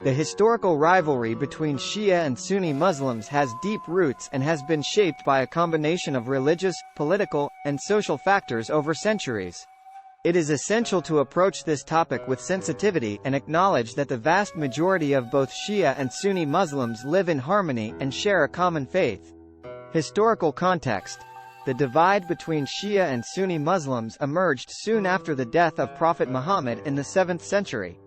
The historical rivalry between Shia and Sunni Muslims has deep roots and has been shaped by a combination of religious, political, and social factors over centuries. It is essential to approach this topic with sensitivity and acknowledge that the vast majority of both Shia and Sunni Muslims live in harmony and share a common faith. Historical context. The divide between Shia and Sunni Muslims emerged soon after the death of Prophet Muhammad in the 7th century.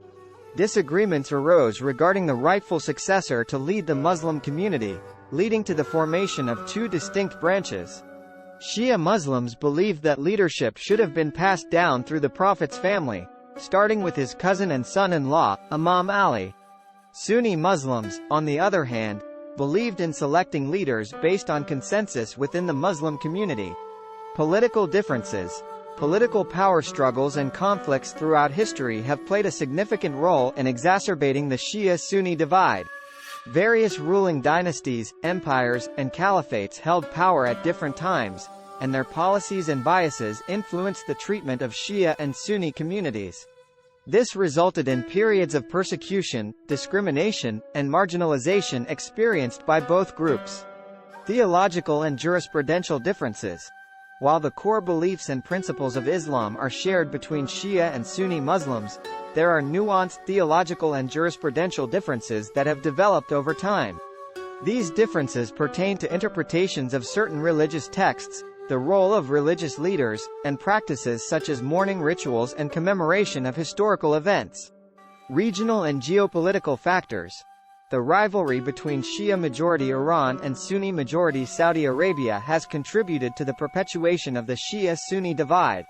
Disagreements arose regarding the rightful successor to lead the Muslim community, leading to the formation of two distinct branches. Shia Muslims believed that leadership should have been passed down through the Prophet's family, starting with his cousin and son-in-law, Imam Ali. Sunni Muslims, on the other hand, believed in selecting leaders based on consensus within the Muslim community. Political differences. Political power struggles and conflicts throughout history have played a significant role in exacerbating the Shia-Sunni divide. Various ruling dynasties, empires, and caliphates held power at different times, and their policies and biases influenced the treatment of Shia and Sunni communities. This resulted in periods of persecution, discrimination, and marginalization experienced by both groups. Theological and jurisprudential differences. While the core beliefs and principles of Islam are shared between Shia and Sunni Muslims, there are nuanced theological and jurisprudential differences that have developed over time. These differences pertain to interpretations of certain religious texts, the role of religious leaders, and practices such as mourning rituals and commemoration of historical events. Regional and geopolitical factors. The rivalry between Shia-majority Iran and Sunni-majority Saudi Arabia has contributed to the perpetuation of the Shia-Sunni divide.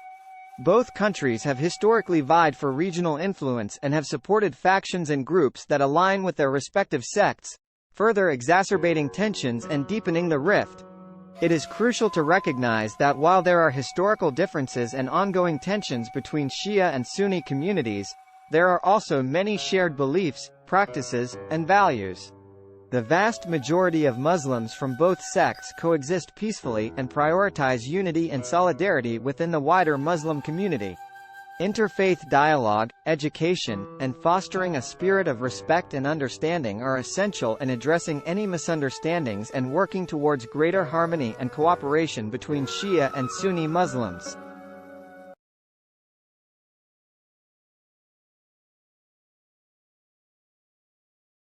Both countries have historically vied for regional influence and have supported factions and groups that align with their respective sects, further exacerbating tensions and deepening the rift. It is crucial to recognize that while there are historical differences and ongoing tensions between Shia and Sunni communities, there are also many shared beliefs, practices, and values. The vast majority of Muslims from both sects coexist peacefully and prioritize unity and solidarity within the wider Muslim community. Interfaith dialogue, education, and fostering a spirit of respect and understanding are essential in addressing any misunderstandings and working towards greater harmony and cooperation between Shia and Sunni Muslims.